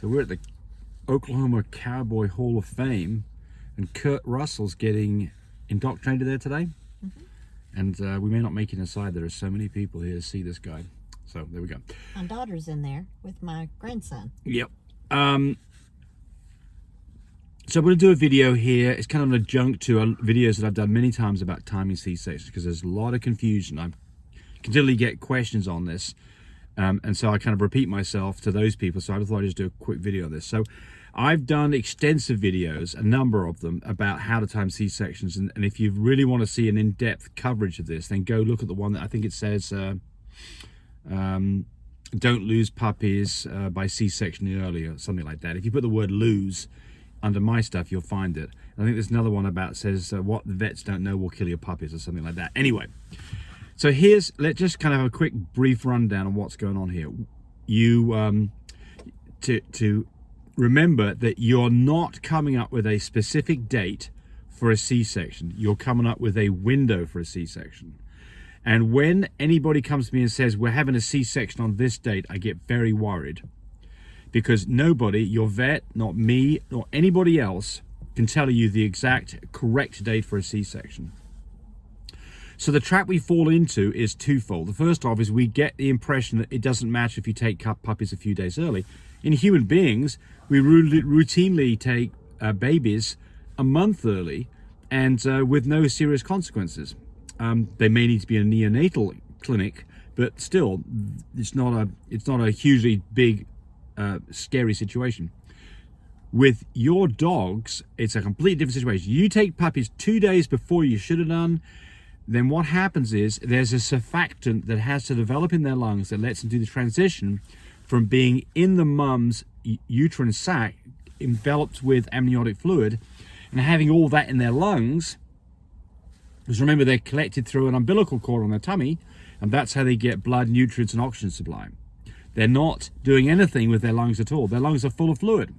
So we're at the Oklahoma Cowboy Hall of Fame, and Kurt Russell's getting indoctrinated there today. And we may not make it inside. There are so many people here to see this guy. So there we go. My daughter's in there with my grandson. Yep. So I'm going to do a video here. It's kind of an adjunct to videos that I've done many times about timing C-sections, because there's a lot of confusion. I continually get questions on this. And so I kind of repeat myself to those people. So I thought I'd just do a quick video on this. So I've done extensive videos, a number of them, about how to time C-sections. And if you really want to see an in-depth coverage of this, then go look at the one that I think it says, don't lose puppies by C-section early, or something like that. If you put the word lose under my stuff, you'll find it. I think there's another one about says what the vets don't know will kill your puppies, or something like that. Anyway. So let's just kind of have a quick brief rundown of what's going on here. You, to remember that you're not coming up with a specific date for a C-section. You're coming up with a window for a C-section. And when anybody comes to me and says, we're having a C-section on this date, I get very worried. Because nobody, your vet, not me, nor anybody else, can tell you the exact correct date for a C-section. So the trap we fall into is twofold. The first off is we get the impression that it doesn't matter if you take puppies a few days early. In human beings, we routinely take babies a month early, and with no serious consequences. They may need to be in a neonatal clinic, but still, it's not a hugely big, scary situation. With your dogs, it's a completely different situation. You take puppies 2 days before you should have done. Then what happens is there's a surfactant that has to develop in their lungs that lets them do the transition from being in the mum's uterine sac, enveloped with amniotic fluid, and having all that in their lungs. Because remember, they're collected through an umbilical cord on their tummy, and that's how they get blood, nutrients, and oxygen supply. They're not doing anything with their lungs at all. Their lungs are full of fluid.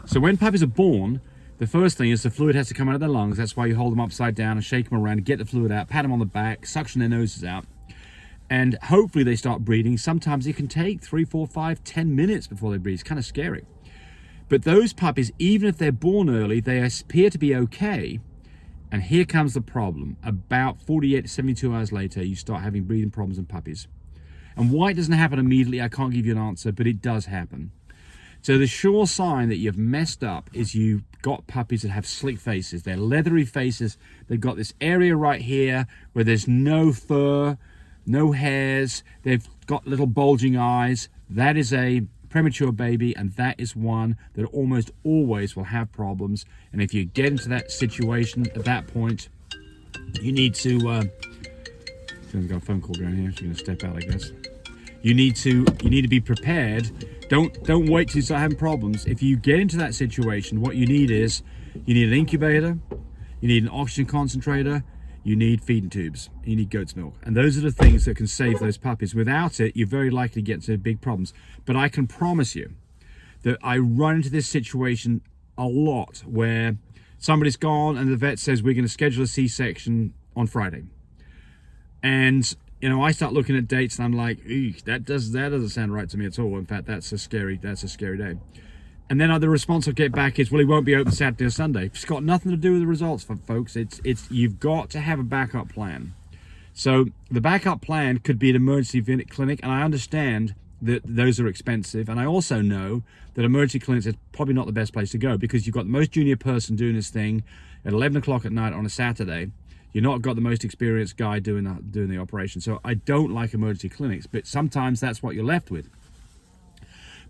So when puppies are born, the first thing is the fluid has to come out of their lungs. That's why you hold them upside down and shake them around, get the fluid out, pat them on the back, suction their noses out, and hopefully they start breathing. Sometimes it can take 3, 4, 5, 10 minutes before they breathe. It's kind of scary. But those puppies, even if they're born early, they appear to be okay. And here comes the problem. About 48 to 72 hours later, you start having breathing problems in puppies. And why it doesn't happen immediately, I can't give you an answer, but it does happen. So the sure sign that you've messed up is you've got puppies that have slick faces. They're leathery faces. They've got this area right here where there's no fur, no hairs. They've got little bulging eyes. That is a premature baby, and that is one that almost always will have problems. And if you get into that situation at that point, you need to... I've got a phone call going here. She's going to step out, I guess. You need to be prepared. Don't wait till you start having problems. If you get into that situation, what you need is, you need an incubator, you need an oxygen concentrator, you need feeding tubes, you need goat's milk. And those are the things that can save those puppies. Without it, you're very likely to get into big problems. But I can promise you that I run into this situation a lot where somebody's gone and the vet says, we're going to schedule a C-section on Friday. And you know, I start looking at dates and I'm like, that doesn't sound right to me at all. In fact, that's a scary day. And then the response I'll get back is, well, he won't be open Saturday or Sunday. It's got nothing to do with the results, folks. It's you've got to have a backup plan. So the backup plan could be an emergency clinic, and I understand that those are expensive. And I also know that emergency clinics is probably not the best place to go, because you've got the most junior person doing this thing at 11 o'clock at night on a Saturday. You're not got the most experienced guy doing the operation. So I don't like emergency clinics, but sometimes that's what you're left with.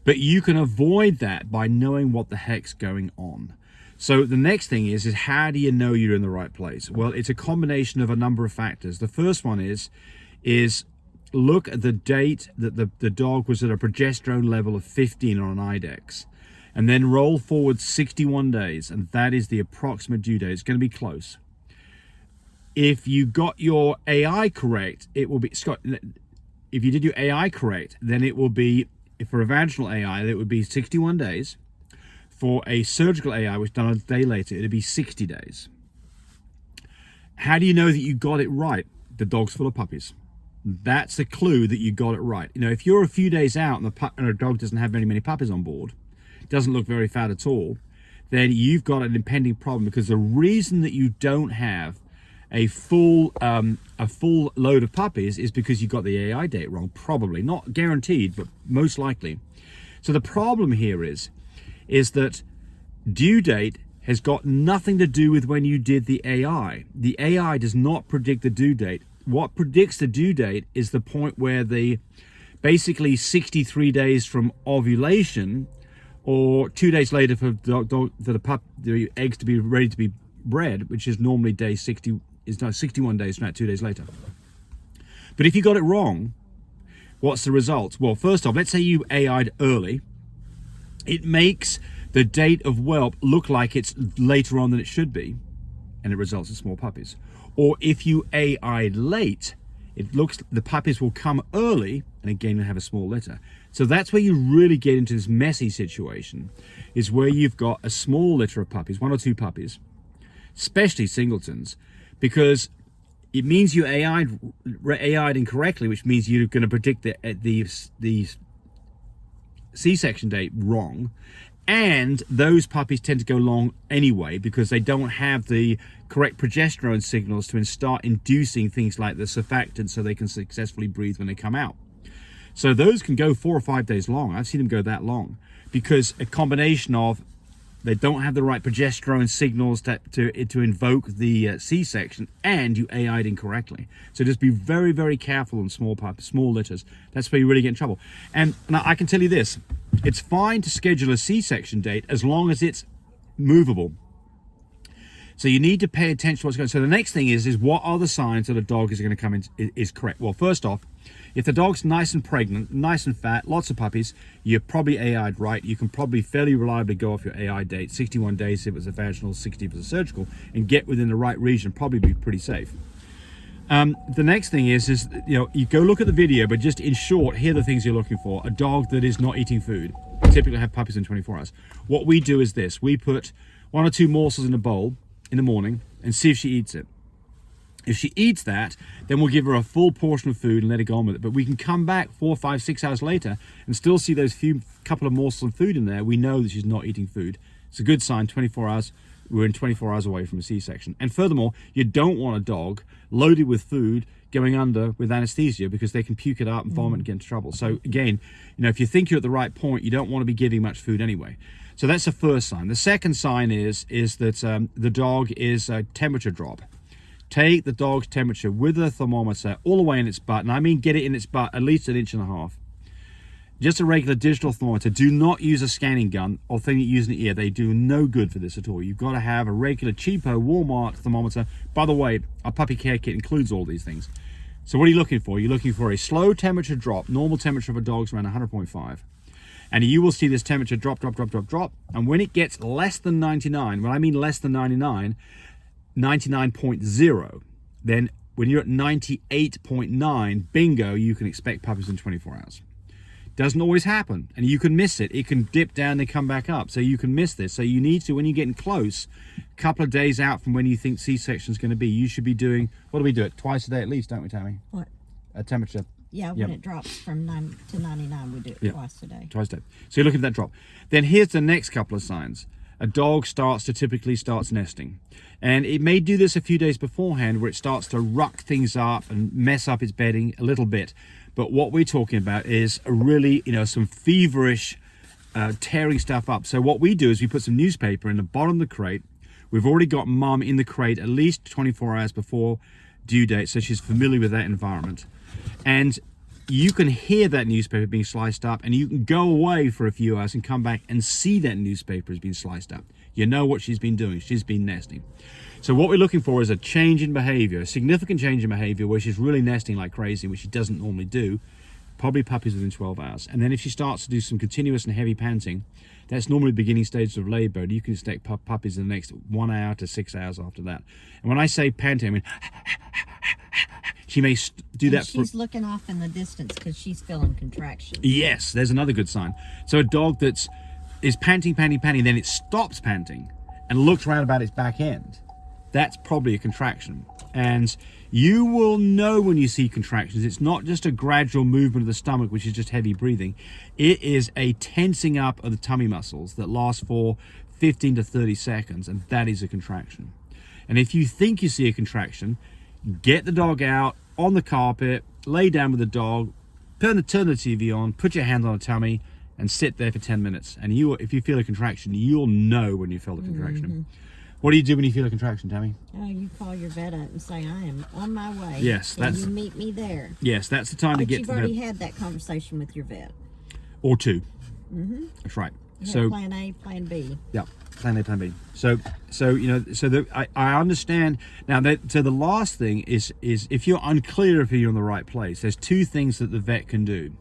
But you can avoid that by knowing what the heck's going on. So the next thing is how do you know you're in the right place? Well, it's a combination of a number of factors. The first one is look at the date that the dog was at a progesterone level of 15 on an IDEX, and then roll forward 61 days, and that is the approximate due date. It's going to be close. If you got your AI correct, it will be, Scott, if you did your AI correct, then it will be, for a vaginal AI, it would be 61 days. For a surgical AI, which is done a day later, it would be 60 days. How do you know that you got it right? The dog's full of puppies. That's the clue that you got it right. You know, if you're a few days out and a dog doesn't have very many puppies on board, doesn't look very fat at all, then you've got an impending problem, because the reason that you don't have a full load of puppies is because you got the AI date wrong. Probably, not guaranteed, but most likely. So the problem here is that due date has got nothing to do with when you did the AI. The AI does not predict the due date. What predicts the due date is the point where basically 63 days from ovulation, or 2 days later for the eggs to be ready to be bred, which is normally day 60, is now 61 days from that, 2 days later. But if you got it wrong, what's the result? Well, first off, let's say you AI'd early. It makes the date of whelp look like it's later on than it should be, and it results in small puppies. Or if you AI'd late, it looks the puppies will come early, and again you'll have a small litter. So that's where you really get into this messy situation, is where you've got a small litter of puppies, 1 or 2 puppies, especially singletons, because it means you AI'd incorrectly, which means you're going to predict the C-section date wrong. And those puppies tend to go long anyway, because they don't have the correct progesterone signals to start inducing things like the surfactant so they can successfully breathe when they come out. So those can go 4 or 5 days long. I've seen them go that long, because a combination of they don't have the right progesterone signals to invoke the C-section, and you AI'd incorrectly. So just be very, very careful on small litters. That's where you really get in trouble. And now I can tell you this, it's fine to schedule a C-section date as long as it's movable. So you need to pay attention to what's going on. So the next thing is what are the signs that a dog is going to come in is correct? Well, first off, if the dog's nice and pregnant, nice and fat, lots of puppies, you're probably AI'd right. You can probably fairly reliably go off your AI date, 61 days if it's a vaginal, 60 if it's a surgical, and get within the right region, probably be pretty safe. The next thing is you go look at the video, but just in short, here are the things you're looking for. A dog that is not eating food. We typically have puppies in 24 hours. What we do is this. We put 1 or 2 morsels in a bowl in the morning and see if she eats it. If she eats that, then we'll give her a full portion of food and let her go on with it. But we can come back 4, 5, 6 hours later and still see those couple of morsels of food in there. We know that she's not eating food. It's a good sign. 24 hours, we're in 24 hours away from a C-section. And furthermore, you don't want a dog loaded with food going under with anesthesia, because they can puke it up and vomit and get into trouble. So again, if you think you're at the right point, you don't want to be giving much food anyway. So that's the first sign. The second sign is that the dog is a temperature drop. Take the dog's temperature with a thermometer all the way in its butt, and I mean get it in its butt at least 1.5 inches. Just a regular digital thermometer. Do not use a scanning gun or thing you use in the ear. They do no good for this at all. You've got to have a regular cheapo Walmart thermometer. By the way, our puppy care kit includes all these things. So what are you looking for? You're looking for a slow temperature drop. Normal temperature of a dog's around 100.5. And you will see this temperature drop. And when it gets less than 99, when I mean less than 99, 99.0, then when you're at 98.9, bingo, you can expect puppies in 24 hours. Doesn't always happen, and you can miss it. It can dip down and come back up, so you can miss this. So you need to, when you're getting close, a couple of days out from when you think C-section is going to be, you should be doing, what do we do it? Twice a day at least, don't we, Tammy? What? A temperature. Yeah, when it drops from 9 to 99, we do it twice a day. Twice a day. So you're looking at that drop. Then here's the next couple of signs. A dog typically starts nesting. And it may do this a few days beforehand, where it starts to ruck things up and mess up its bedding a little bit. But what we're talking about is a really, some feverish tearing stuff up. So what we do is we put some newspaper in the bottom of the crate. We've already got mum in the crate at least 24 hours before due date, so she's familiar with that environment. And you can hear that newspaper being sliced up, and you can go away for a few hours and come back and see that newspaper has been sliced up. You know what she's been doing. She's been nesting. So what we're looking for is a change in behavior, a significant change in behavior where she's really nesting like crazy, which she doesn't normally do. Probably puppies within 12 hours. And then if she starts to do some continuous and heavy panting, that's normally the beginning stages of labor. You can expect puppies in the next 1 hour to 6 hours after that. And when I say panting, I mean she may do that. She's looking off in the distance because she's feeling contraction. Yes, there's another good sign. So a dog that is panting, then it stops panting and looks around about its back end. That's probably a contraction. And you will know when you see contractions. It's not just a gradual movement of the stomach, which is just heavy breathing. It is a tensing up of the tummy muscles that lasts for 15 to 30 seconds, and that is a contraction. And if you think you see a contraction, get the dog out on the carpet, lay down with the dog, turn the TV on, put your hand on the tummy, and sit there for 10 minutes. And if you feel a contraction, you'll know when you feel a contraction. Mm-hmm. What do you do when you feel a contraction, Tammy? Oh, you call your vet up and say, I am on my way. Yes, and you meet me there. Yes, that's the time to get to the vet. But you've already had that conversation with your vet. Or two. Mm-hmm. That's right. You So had plan A, plan B. Yeah, plan A, plan B. So I understand now that. So the last thing is if you're unclear if you're in the right place, there's two things that the vet can do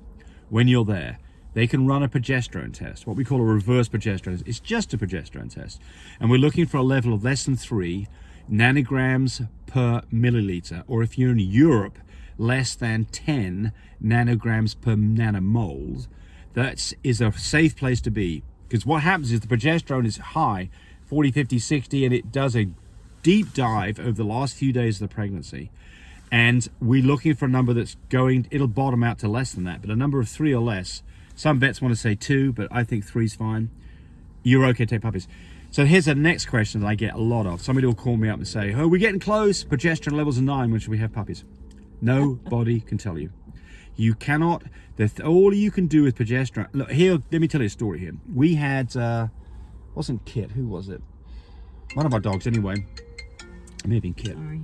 when you're there. They can run a progesterone test, what we call a reverse progesterone. It's just a progesterone test. And we're looking for a level of less than 3 nanograms per milliliter, or if you're in Europe, less than 10 nanograms per nanomole. That is a safe place to be. Because what happens is the progesterone is high, 40, 50, 60, and it does a deep dive over the last few days of the pregnancy. And we're looking for a number that's it'll bottom out to less than that, but a number of 3 or less. Some vets want to say 2, but I think 3's fine. You're okay to take puppies. So here's the next question that I get a lot of. Somebody will call me up and say, oh, we're getting close. Progesterone levels are 9. When should we have puppies? Nobody can tell you. You cannot. All you can do with progesterone. Look, here, let me tell you a story here. We had, wasn't Kit. Who was it? One of our dogs, anyway. It may have been Kit. Sorry.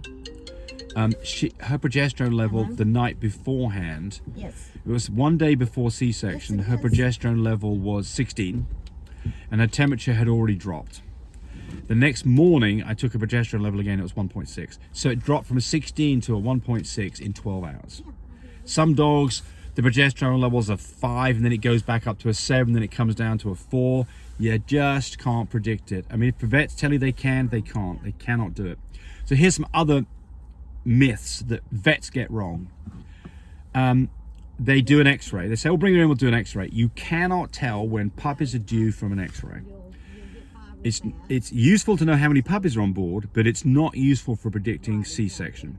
Her progesterone level the night beforehand, Yes. it was one day before C-section, Yes, it her is. progesterone level was 16 and her temperature had already dropped. The next morning I took her progesterone level again, it was 1.6. So it dropped from a 16 to a 1.6 in 12 hours. Some dogs, the progesterone levels are 5 and then it goes back up to a 7, then it comes down to a 4. You just can't predict it. I mean, if the vets tell you they can, they can't. They cannot do it. So here's some other myths that vets get wrong. They do an x-ray. They say, oh, bring her in, we'll do an x-ray. You cannot tell when puppies are due from an x-ray. It's useful to know how many puppies are on board, but it's not useful for predicting C-section.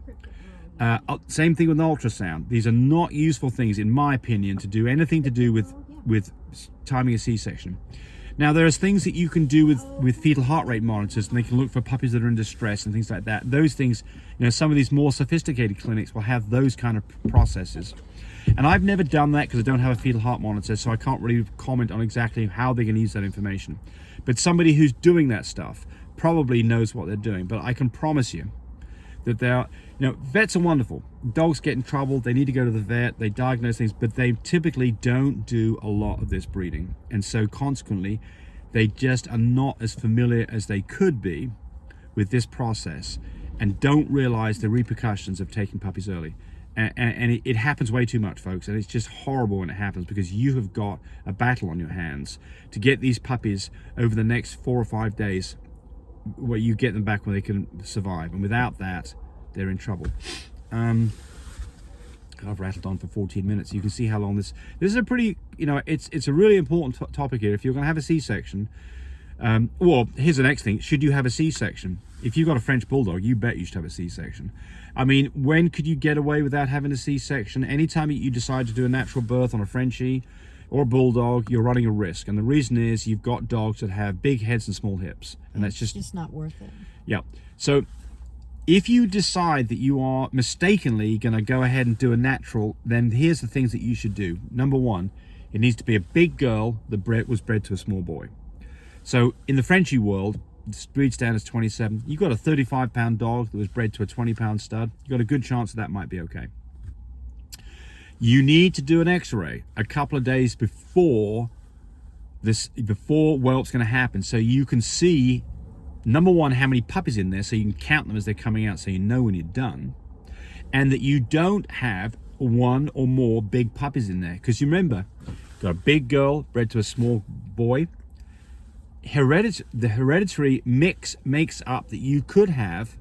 Same thing with an ultrasound. These are not useful things, in my opinion, to do anything to do with timing a C-section. Now, there's things that you can do with fetal heart rate monitors, and they can look for puppies that are in distress and things like that. Those things, some of these more sophisticated clinics will have those kind of processes. And I've never done that because I don't have a fetal heart monitor, so I can't really comment on exactly how they're going to use that information. But somebody who's doing that stuff probably knows what they're doing. But I can promise you that vets are wonderful. Dogs get in trouble, they need to go to the vet, they diagnose things, but they typically don't do a lot of this breeding. And so consequently, they just are not as familiar as they could be with this process and don't realize the repercussions of taking puppies early. And it happens way too much, folks, and it's just horrible when it happens because you have got a battle on your hands to get these puppies over the next 4 or 5 days where you get them back when they can survive, and without that they're in trouble. I've rattled on for 14 minutes. You can see how long this is a pretty, it's a really important topic here. If you're going to have a C-section, well, here's the next thing. Should you have a C-section? If you've got a French Bulldog, you bet you should have a C-section. I mean, when could you get away without having a C-section? Anytime you decide to do a natural birth on a Frenchie or a Bulldog, you're running a risk. And the reason is you've got dogs that have big heads and small hips. And that's just not worth it. Yeah. So if you decide that you are mistakenly going to go ahead and do a natural, then here's the things that you should do. Number 1, it needs to be a big girl that was bred to a small boy. So in the Frenchie world, the breed standard is 27. You've got a 35-pound dog that was bred to a 20-pound stud. You've got a good chance that might be okay. You need to do an x-ray a couple of days before whelp's going to happen, so you can see, number 1, how many puppies in there, so you can count them as they're coming out, so you know when you're done, and that you don't have 1 or more big puppies in there. Because you remember, you've got a big girl bred to a small boy. The hereditary mix makes up that you could have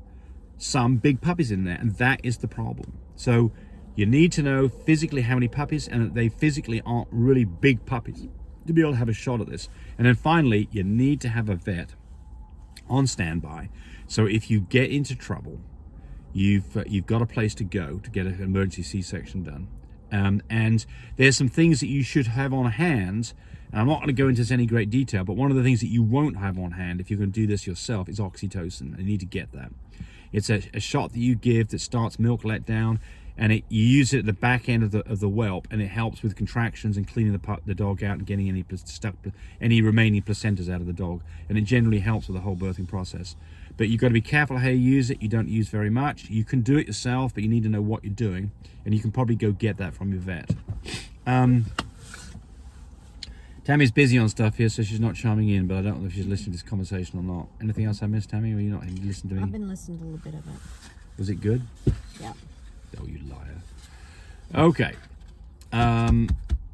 some big puppies in there, and that is the problem. So you need to know physically how many puppies, and that they physically aren't really big puppies to be able to have a shot at this. And then finally, you need to have a vet on standby, so if you get into trouble, you've got a place to go to get an emergency C-section done. And there's some things that you should have on hand. And I'm not going to go into this in any great detail, but one of the things that you won't have on hand if you're going to do this yourself is oxytocin. You need to get that. It's a shot that you give that starts milk letdown, and you use it at the back end of the whelp, and it helps with contractions and cleaning the dog out and getting any remaining placentas out of the dog. And it generally helps with the whole birthing process. But you've got to be careful how you use it. You don't use very much. You can do it yourself, but you need to know what you're doing, and you can probably go get that from your vet. Tammy's busy on stuff here, so she's not chiming in, but I don't know if she's listening to this conversation or not. Anything else I missed, Tammy, or you not listening to me? I've been listening to a little bit of it. Was it good? Yeah. Oh, you liar. Okay.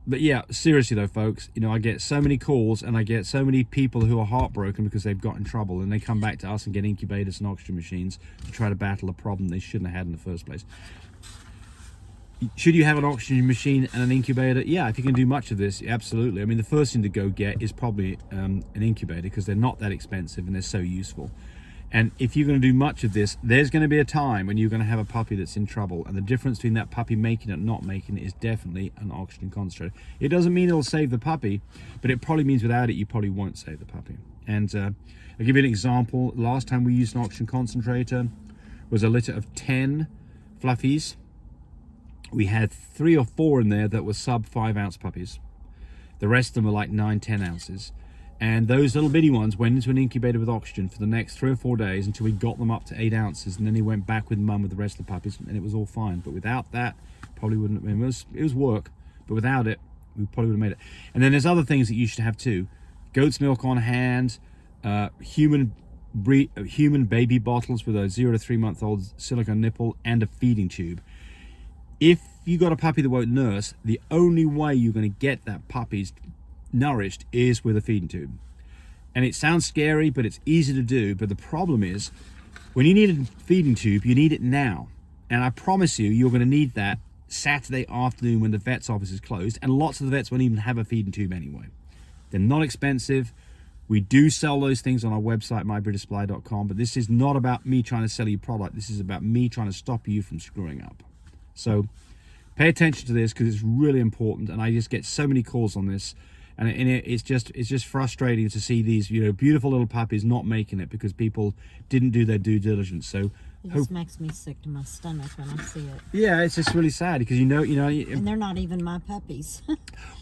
But yeah, seriously though, folks, you know, I get so many calls and I get so many people who are heartbroken because they've got in trouble, and they come back to us and get incubators and oxygen machines to try to battle a problem they shouldn't have had in the first place. Should you have an oxygen machine and an incubator? Yeah, if you can do much of this, absolutely. I mean, the first thing to go get is probably an incubator, because they're not that expensive and they're so useful. And if you're going to do much of this, there's going to be a time when you're going to have a puppy that's in trouble. And the difference between that puppy making it and not making it is definitely an oxygen concentrator. It doesn't mean it'll save the puppy, but it probably means without it, you probably won't save the puppy. And I'll give you an example. Last time we used an oxygen concentrator was a litter of 10 fluffies. We had 3 or 4 in there that were sub 5 ounce puppies. The rest of them were like 9-10 ounces. And those little bitty ones went into an incubator with oxygen for the next 3 or 4 days until we got them up to 8 ounces, and then they went back with mum with the rest of the puppies, and it was all fine. But without that, probably wouldn't have been. It was work, but without it, we probably would have made it. And then there's other things that you should have too: goat's milk on hand, human baby bottles with a 0 to 3 month old silicone nipple, and a feeding tube. If you got a puppy that won't nurse, the only way you're going to get that puppy nourished is with a feeding tube. And it sounds scary, but it's easy to do. But the problem is, when you need a feeding tube, you need it now. And I promise you, you're going to need that Saturday afternoon when the vet's office is closed. And lots of the vets won't even have a feeding tube anyway. They're not expensive. We do sell those things on our website, mybritishsupply.com. But this is not about me trying to sell you product. This is about me trying to stop you from screwing up. So pay attention to this, because it's really important. And I just get so many calls on this. And it's just frustrating to see these, you know, beautiful little puppies not making it because people didn't do their due diligence. So it just makes me sick to my stomach when I see it. Yeah, it's just really sad because you know, and they're not even my puppies.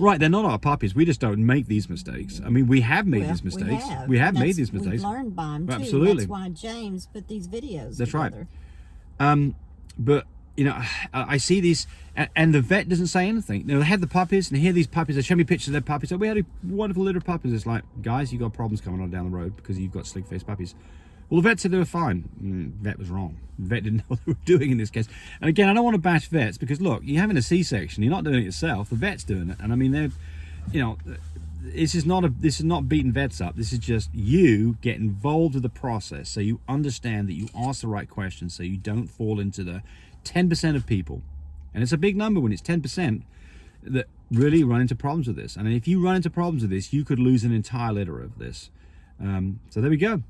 Right, they're not our puppies. We just don't make these mistakes. I mean, we have made these mistakes. We have made these mistakes. We've learned by them too. Absolutely. That's why James put these videos That's together. Right. But you know, I see these, and the vet doesn't say anything. You know, they have the puppies, and here these puppies. They show me pictures of their puppies. So we had a wonderful litter of puppies. It's like, guys, you got problems coming on down the road because you've got slick-faced puppies. Well, the vet said they were fine. Vet was wrong. The vet didn't know what they were doing in this case. And again, I don't want to bash vets because look, you're having a C-section. You're not doing it yourself. The vet's doing it, and I mean, they're, you know, this is not beating vets up. This is just you get involved with the process, so you understand that you ask the right questions, so you don't fall into the 10% of people, and it's a big number when it's 10%, that really run into problems with this. And if you run into problems with this, you could lose an entire litter of this. So there we go.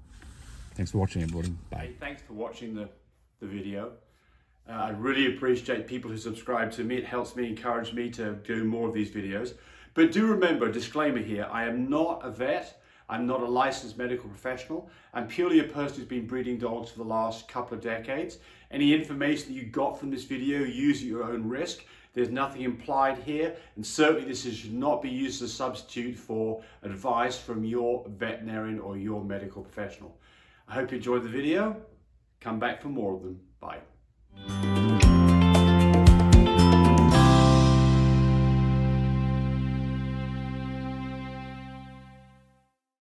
Thanks for watching, everybody. Bye. Hey, thanks for watching the video. I really appreciate people who subscribe to me. It helps me, encourage me to do more of these videos. But do remember, disclaimer here, I am not a vet. I'm not a licensed medical professional. I'm purely a person who's been breeding dogs for the last couple of decades. Any information that you got from this video, use at your own risk. There's nothing implied here, and certainly this should not be used as a substitute for advice from your veterinarian or your medical professional. I hope you enjoyed the video. Come back for more of them. Bye.